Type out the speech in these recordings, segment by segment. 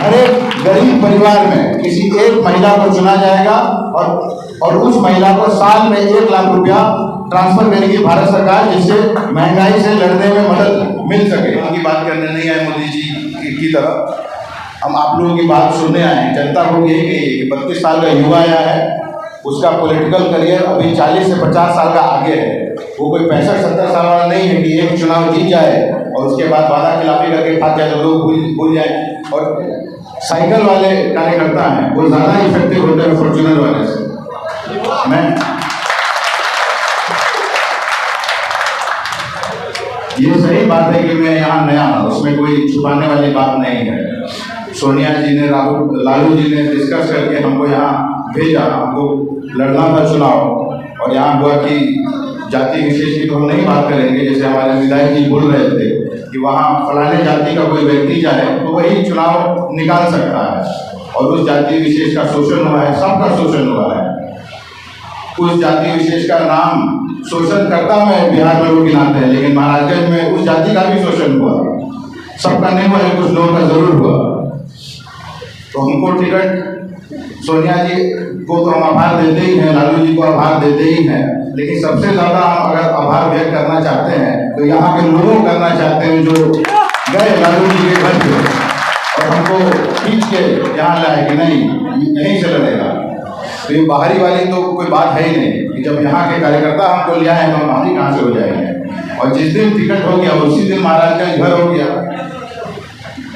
हर एक गरीब परिवार में किसी एक महिला को चुना जाएगा और उस महिला को साल में 1 लाख रुपया ट्रांसफर करेगी भारत सरकार, जिससे महंगाई से लड़ने में मदद मिल सके। उनकी बात करने नहीं आए मोदी जी की तरह, हम आप लोगों की बात सुनने आए हैं। जनता को यही कही कि 32 साल का युवा आया है, उसका पॉलिटिकल करियर अभी 40 से 50 साल का आगे है। वो कोई 65-70 साल वाला नहीं है कि एक चुनाव जीत जाए और उसके बाद वादा खिलाफी करके भाग जाए तो लोग भूल जाए। और साइकिल वाले कार्यकर्ता हैं वो ज़्यादा इफेक्टिव होते हैं फॉर्च्यूनर वाले से। मैं ये सही बात है कि मैं यहाँ नया हूँ, उसमें कोई छुपाने वाली बात नहीं है। सोनिया जी ने लालू जी ने डिस्कस करके हमको यहाँ भेजा, हमको लड़ना था चुनाव। और यहाँ हुआ कि जाति विशेष की तो हम नहीं बात करेंगे, जैसे हमारे विधायक जी बोल रहे थे कि वहाँ फलाने जाति का कोई व्यक्ति जाए तो वही चुनाव निकाल सकता है, और उस जाति विशेष का शोषण हुआ है, सबका शोषण हुआ है। उस जाति विशेष का नाम शोषण करता में बिहार में लोग गिनाते हैं, लेकिन महाराजगंज में उस जाति का भी शोषण हुआ। सबका नहीं हुआ, कुछ लोगों का जरूर हुआ। तो हमको टिकट सोनिया जी को तो हम आभार देते ही हैं, लालू जी को आभार देते ही हैं, लेकिन सबसे ज़्यादा हम अगर आभार व्यक्त करना चाहते हैं तो यहाँ के लोगों को करना चाहते हैं जो गए लालू जी के घर पे और हमको खींच के यहाँ लाए कि नहीं यहीं से लड़ेगा। तो ये बाहरी वाली तो कोई बात है ही नहीं कि जब यहाँ के कार्यकर्ता हमको ले आए तो हम बाहरी कहाँ से हो जाएंगे। और जिस दिन टिकट हो गया उसी दिन महाराज का घर हो गया।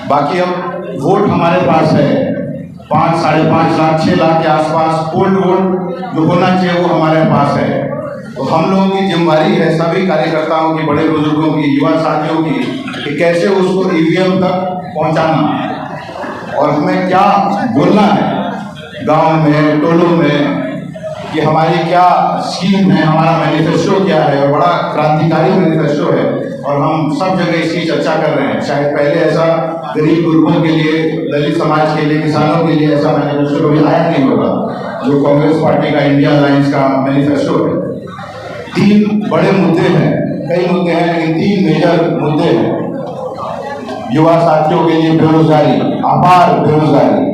बाकी अब वोट हमारे पास है 5, 5.5 लाख 6 लाख के आसपास पोल्ड वोट जो होना चाहिए वो हमारे पास है। तो हम लोगों की जिम्मेदारी है, सभी कार्यकर्ताओं की, बड़े बुजुर्गों की, युवा साथियों की, कि कैसे उसको ईवीएम तक पहुंचाना और हमें क्या बोलना है गांव में, टोलों में, कि हमारी क्या स्कीम है, हमारा मैनिफेस्टो क्या है। और बड़ा क्रांतिकारी मैनिफेस्टो है और हम सब जगह इसकी चर्चा कर रहे हैं। शायद पहले ऐसा गरीब गुरबों के लिए, दलित समाज के लिए, किसानों के लिए ऐसा मैनिफेस्टो कभी आया नहीं होगा जो कांग्रेस पार्टी का इंडिया अलायंस का मैनिफेस्टो है। 3 बड़े मुद्दे हैं, कई मुद्दे हैं लेकिन 3 मेजर मुद्दे हैं। युवा साथियों के लिए बेरोजगारी, अपार बेरोजगारी,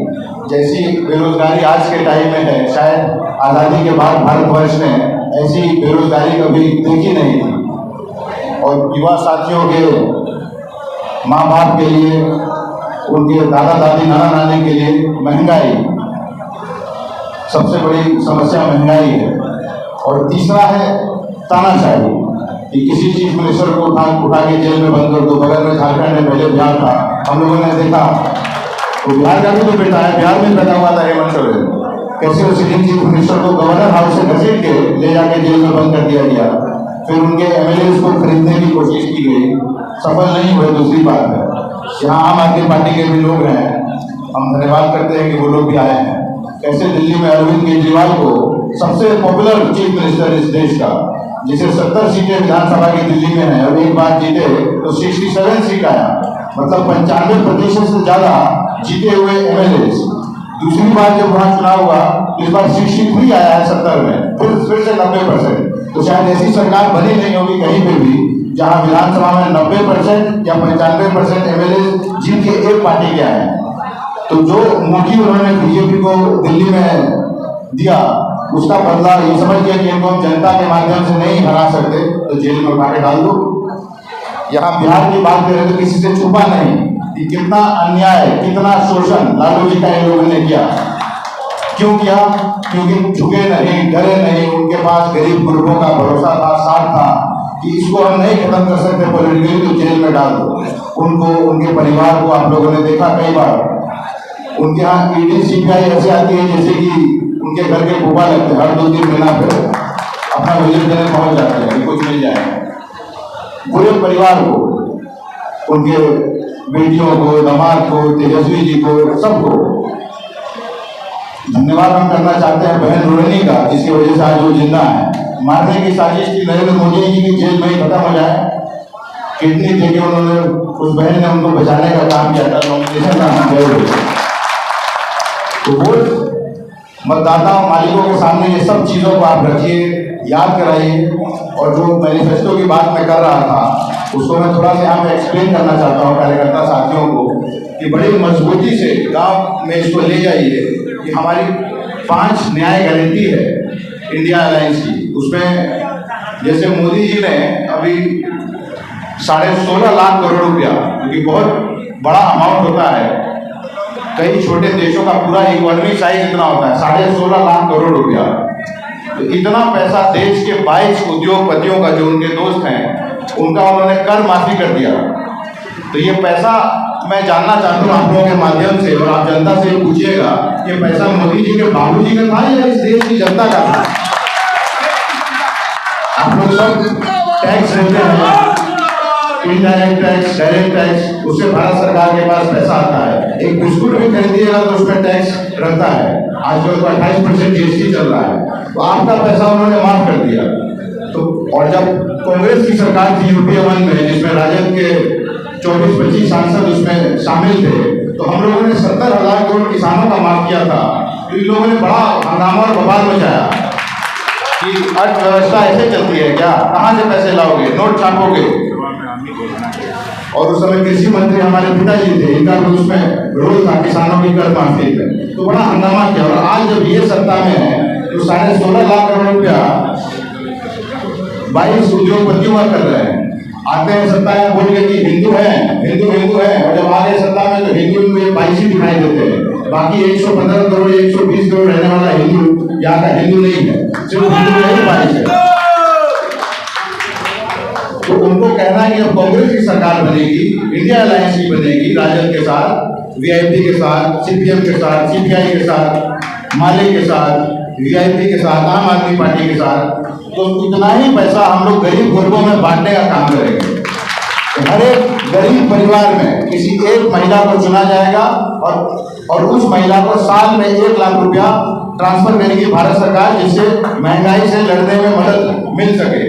जैसी बेरोजगारी आज के टाइम में है शायद आज़ादी के बाद भारतवर्ष ने ऐसी बेरोजगारी कभी देखी नहीं थी। और युवा साथियों के माँ बाप के लिए, उनके दादा दादी नाना नानी के लिए महंगाई, सबसे बड़ी समस्या महंगाई है। और तीसरा है तानाशाही, कि किसी चीफ मिनिस्टर को उठा के जेल में बंद कर दो। बगल में झारखंड में पहले बिहार था, हम लोगों ने देखा, तो बिहार का भी तो बेटा है, बिहार में पैदा हुआ था हेमंत सोरेन, कैसे उस चीफ मिनिस्टर को गवर्नर हाउस से घसीट के ले जाके जेल में बंद कर दिया गया। फिर उनके एमएलए को खरीदने की कोशिश की गई, सफल नहीं हुए। दूसरी बात है, यहाँ आम आदमी पार्टी के भी लोग हैं, हम धन्यवाद करते हैं कि वो लोग भी आए हैं। कैसे दिल्ली में अरविंद केजरीवाल को, सबसे पॉपुलर चीफ मिनिस्टर इस देश का, जिसे 70 सीटें विधानसभा की दिल्ली में है, और एक बार जीते तो 67 सीट आया, मतलब 95% से ज्यादा जीते हुए एमएलए। दूसरी बार जब वहाँ चुनाव हुआ इस बार 63 आया है 70 में, फिर से 90%। तो शायद ऐसी सरकार बनी नहीं होगी कहीं पे भी जहाँ विधानसभा में 90% या 95% एमएलए जीत के एक पार्टी के आए। तो जो मोदी उन्होंने बीजेपी को दिल्ली में दिया उसका बदला ये समझ गया कि इनको हम जनता के माध्यम से नहीं हरा सकते तो जेल में उठा के डाल दो। यहाँ बिहार की बात करें तो किसी से छुपा नहीं कि कितना अन्याय, कितना शोषण लालू जी का इन लोगों ने किया। क्यों किया? क्योंकि झुके नहीं, डरे नहीं, उनके पास गरीब गुरबों का भरोसा था, साथ था कि इसको हम नहीं खत्म कर सकते पॉलिटिकली तो जेल में डाल दो। उनको, उनके परिवार को आप लोगों ने देखा कई बार, उनके यहाँ ईडी सीबीआई ऐसे आती है जैसे कि उनके घर के भूपा लगते हैं, हर 2-3 महीना फिर अपना विजिट देने पहुंच जाते हैं कि कुछ मिल जाए। पूरे परिवार को, उनके बेटियों को, दामाद को, तेजस्वी जी को, सबको धन्यवाद हम करना चाहते हैं बहन रोहिणी का, जिसकी वजह से आज वो जिंदा है। मारने की साजिश की नरेंद्र मोदी जी की जेल में ही खत्म हो जाए। किडनी देके उन्होंने, उस बहन ने उनको बचाने का काम किया था, नॉमिनेशन का। तो वो मतदाताओं, मालिकों के सामने ये सब चीज़ों को आप रखिए, याद कराइए। और जो मैनिफेस्टो की बात मैं कर रहा था उसको मैं थोड़ा सा यहाँ पे एक्सप्लेन करना चाहता हूँ कार्यकर्ता साथियों को कि बड़ी मजबूती से गांव में इसको ले जाइए कि हमारी 5 न्याय गारंटी है इंडिया अलायंस की। उसमें जैसे मोदी जी ने अभी 16.5 लाख करोड़ रुपया, क्योंकि बहुत बड़ा अमाउंट होता है, कई छोटे देशों का पूरा इकोनॉमिक साइज इतना होता है, 16.5 लाख करोड़ रुपया। तो इतना पैसा देश के 22 उद्योगपतियों का, जो उनके दोस्त हैं, उनका उन्होंने कर माफी कर दिया। तो ये पैसा मैं जानना चाहता हूँ आप लोगों के माध्यम से, और आप जनता से पूछिएगा, ये पैसा मोदी जी के बाबूजी का था या इस देश की जनता का था? आप लोग सब टैक्स देते हैं, इनडायरेक्ट टैक्स, डायरेक्ट टैक्स, उससे भारत सरकार के पास पैसा आता है। एक बिस्कुट भी खरीदिएगा तो उसमें टैक्स रहता है, आजकल तो 28% जीएसटी चल रहा है। तो आपका पैसा उन्होंने माफ कर दिया। तो और जब कांग्रेस की सरकार थी यूपीए 1 में, जिसमें राजद के 24-25 सांसद उसमें शामिल थे, तो हम लोगों ने 70,000 करोड़ किसानों का माफ किया था। तो इन लोगों ने बड़ा हंगामा और बवाल मचाया कि अर्थव्यवस्था ऐसे चलती है क्या, कहाँ से पैसे लाओगे, नोट छापोगे। और उस समय कृषि मंत्री हमारे पिताजी थे, इनका भी उसमें रोल था किसानों की कर माफी में। तो बड़ा हंगामा किया। और आज जब ये सत्ता में है तो 16.5 लाख करोड़ रुपया 22 उद्योगपतियों का कर रहे हैं। आते हैं सत्ता में बोल के कि हिंदू है, हिंदू हिंदू है, और जब आ गए सत्ता में तो हिंदू में 22 ही दिखाई देते हैं। बाकी 115 करोड़ 120 करोड़ रहने वाला हिंदू यहाँ का हिंदू नहीं है, सिर्फ हिंदू नहीं 22 है। तो उनको कहना है कि अब कांग्रेस की सरकार बनेगी, इंडिया अलायंस की बनेगी, राजद के साथ, वीआईपी के साथ, सीपीएम के साथ, सीपीआई के साथ, माले के साथ, वीआईपी के साथ, आम आदमी पार्टी के साथ, तो इतना ही पैसा हम लोग गरीब गुरबों में बांटने का काम करेंगे। तो हर एक गरीब परिवार में किसी एक महिला को चुना जाएगा और उस महिला को साल में 1 लाख रुपया ट्रांसफर करेगी भारत सरकार, जिससे महंगाई से लड़ने में मदद मिल सके।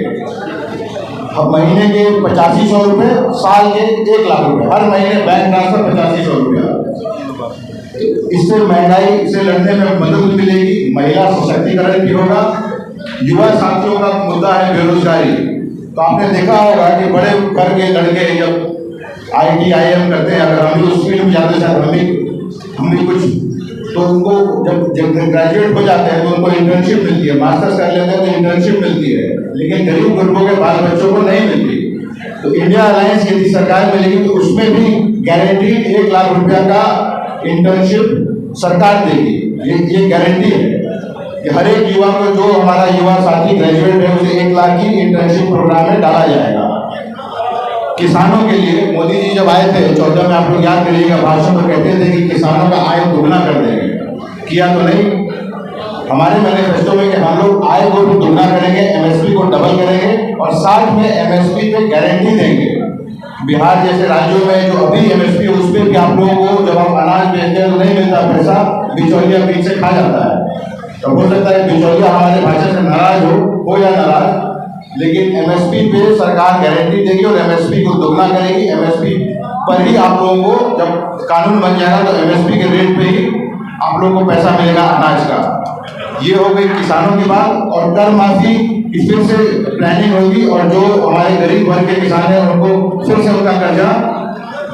अब महीने के 8500 रुपये, साल के 1 लाख रुपए, हर महीने बैंक ट्रांसफर 8500 रुपया। इससे महंगाई से लड़ने में मदद मिलेगी, महिला सशक्तिकरण भी होगा। युवा साथियों का मुद्दा है बेरोजगारी। तो आपने देखा होगा कि बड़े घर के लड़के जब IIT IIM करते हैं, अगर हम भी उस फील्ड में जाते हैं, हम भी कुछ, तो उनको जब ग्रेजुएट हो जाते हैं तो उनको इंटर्नशिप मिलती है, मास्टर्स कर लेते हैं तो इंटर्नशिप मिलती है, लेकिन गरीब गुरबों के बाल बच्चों को नहीं मिलती। तो इंडिया अलायंस यदि सरकार मिलेगी तो उसमें भी गारंटी 1 लाख रुपया का इंटर्नशिप सरकार देगी। ये गारंटी है कि हर एक युवा को, जो हमारा युवा साथी ग्रेजुएट है, उसे 1 लाख की इंटर्नशिप प्रोग्राम में डाला जाएगा। किसानों के लिए मोदी जी जब आए थे 14 में, आप लोग याद करिएगा, भाषण में कहते थे कि किसानों का आय दोगुना कर देंगे। किया तो नहीं। हमारे मैनिफेस्टो में कि हम लोग आय को भी दोगुना करेंगे, MSP को डबल करेंगे और साथ में MSP पे गारंटी देंगे। बिहार जैसे राज्यों में जो अभी MSP है, उस पर भी आप लोगों को जब आप अनाज बेचते हैं तो नहीं मिलता पैसा, बिचौलिया बीच से खा जाता है। तो हो सकता है बिचौलिया हमारे भाषा से नाराज हो या नाराज, लेकिन MSP पे सरकार गारंटी देगी और MSP को दोगुना करेगी। MSP पर ही आप लोगों को, जब कानून बन जाएगा तो MSP के रेट पे ही आप लोगों को पैसा मिलेगा अनाज का। ये हो गई किसानों की बात। और कर माफी की फिर से प्लानिंग होगी, और जो हमारे गरीब वर्ग के किसान हैं उनको फिर से उनका कर्जा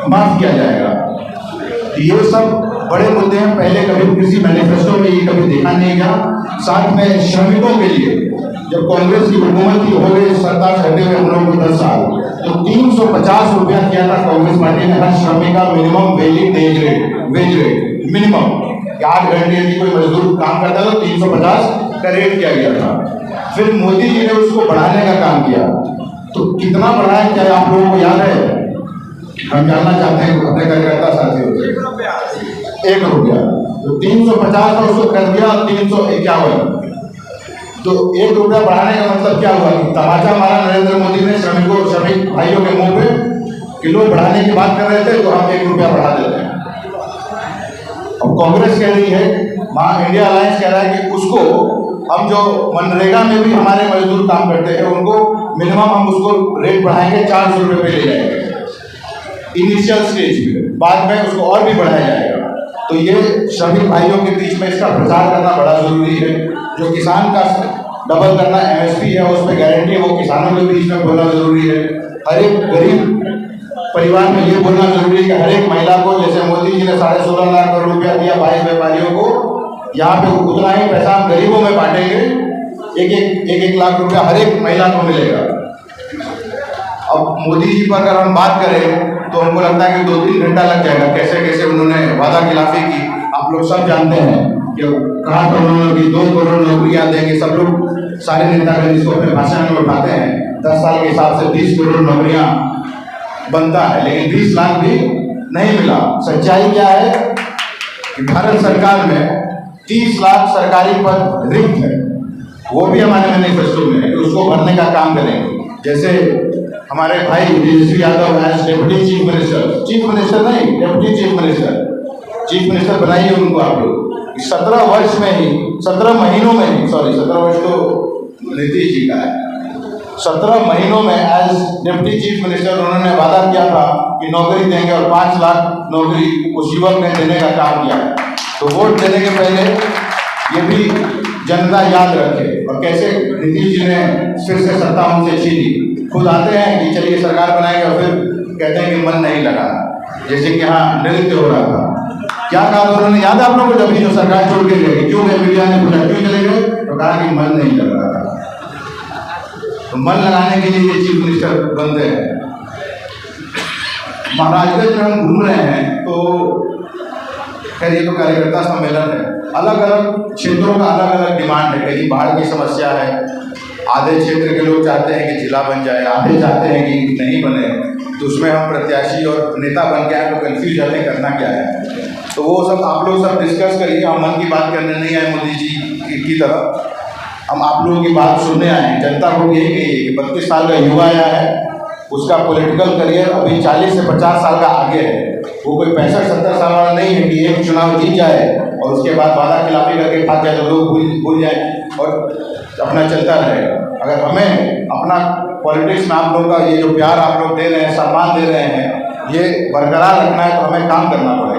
माफ किया जाएगा। ये सब बड़े मुद्दे हैं। पहले कभी किसी मैनिफेस्टो में ये कभी देखा नहीं गया। साथ में श्रमिकों के लिए, जब कांग्रेस की हुकूमत की हो गई सरकार हटे हुए हम लोगों को 10 साल, तो 350 रुपया किया था कांग्रेस पार्टी ने हर श्रमिक का मिनिमम वेज रेट मिनिमम। 8 घंटे यदि कोई मजदूर काम करता है तो 350 का रेट किया गया था। फिर मोदी जी ने उसको बढ़ाने का काम किया। तो कितना बढ़ाया, क्या आप लोगों को याद है? हम जानना चाहते हैं अपने कार्यकर्ता साथियों से। 1 रुपया, तो 350 का उसको कर दिया 351। तो 1 रुपया बढ़ाने का मतलब क्या हुआ कि तमाचा मारा नरेंद्र मोदी ने श्रमिक भाइयों के मुंह पे कि लोग बढ़ाने की बात कर रहे थे तो हम 1 रुपया बढ़ा देते हैं। अब कांग्रेस कह रही है, इंडिया अलायंस कह रहा है कि उसको हम जो मनरेगा में भी हमारे मजदूर काम करते हैं उनको मिनिमम हम उसको रेट बढ़ाएंगे 400 रुपये पे ले जाएंगे इनिशियल स्टेज में, बाद में उसको और भी बढ़ाया जाएगा। तो ये श्रमिक भाइयों के बीच में इसका प्रचार करना बड़ा जरूरी है। जो किसान का डबल करना MSP है, उस पर गारंटी है, वो किसानों के बीच में बोलना जरूरी है। हर एक गरीब परिवार में ये बोलना जरूरी है कि हर एक महिला को, जैसे मोदी जी ने 16.5 लाख करोड़ रुपया दिया 22 व्यापारियों को, यहाँ पे उतना ही पैसा हम गरीबों में बांटेंगे। एक लाख रुपया हर एक महिला को मिलेगा। अब मोदी जी पर अगर हम बात करें तो हमको लगता है कि 2-3 घंटा लग जाएगा। कैसे कैसे उन्होंने वादा खिलाफी की, आप लोग सब जानते हैं कि कहाँ पर उन्होंने 2 करोड़ नौकरियां देंगे। सब लोग सारे नेतागण इसको अपने भाषण में उठाते हैं। 10 साल के हिसाब से 20 करोड़ नौकरियां बनता है, लेकिन 20 लाख भी नहीं मिला। सच्चाई क्या है कि भारत सरकार में 30 लाख सरकारी पद रिक्त है, वो भी हमारे मैनिफेस्टो में है कि उसको भरने का काम करेंगे। जैसे हमारे भाई Tejashwi Yadav as deputy chief minister नहीं, डेप्यूटी चीफ मिनिस्टर बनाइए उनको आप लोग। 17 वर्ष में ही, 17 महीनों में ही, 17 वर्ष तो नीतीश जी का है, 17 महीनों में एज डिप्टी चीफ मिनिस्टर उन्होंने वादा किया था कि नौकरी देंगे और 5 लाख नौकरी उस युवक ने देने का काम किया। तो वोट देने के पहले ये भी जनता याद रखे। और कैसे नीतीश जी ने फिर से सत्ता उनसे छीनी, खुद आते हैं कि चलिए सरकार बनाएंगे और फिर कहते हैं कि मन नहीं लगा। जैसे कि यहाँ नृत्य हो रहा था, क्या कहा उन्होंने, याद है आप लोगों को? जब जो सरकार छोड़ के गए, क्यों गए? मीडिया ने पूछा क्यों चले गए, तो कहा कि मन नहीं लग रहा था। तो मन लगाने के लिए ये चीफ मिनिस्टर बनते हैं। महाराजगंज में हम घूम रहे हैं तो खैर ये तो कार्यकर्ता सम्मेलन है, अलग अलग क्षेत्रों का अलग अलग डिमांड है। कहीं बाढ़ की समस्या है, आधे क्षेत्र के लोग चाहते हैं कि जिला बन जाए, आधे चाहते हैं कि नहीं बने। तो उसमें हम प्रत्याशी और नेता बन के आए तो कन्फ्यूज जाते हैं करना क्या है। तो वो सब आप लोग सब डिस्कस करिए। हम मन की बात करने नहीं आए मोदी जी की तरह, हम आप लोगों की बात सुनने आए हैं। जनता को यही कहिए कि 32 साल का युवा आया है, उसका पॉलिटिकल करियर अभी 40 से 50 साल का आगे है। वो कोई 65-70 साल वाला नहीं है कि एक चुनाव जीत जाए और उसके बाद वादा खिलाफी करके भाग जाए तो लोग भूल जाए और अपना चलता रहेगा। अगर हमें अपना पॉलिटिक्स में आप लोगों का ये जो प्यार आप लोग दे रहे हैं, सम्मान दे रहे हैं, ये बरकरार रखना है तो हमें काम करना पड़ेगा।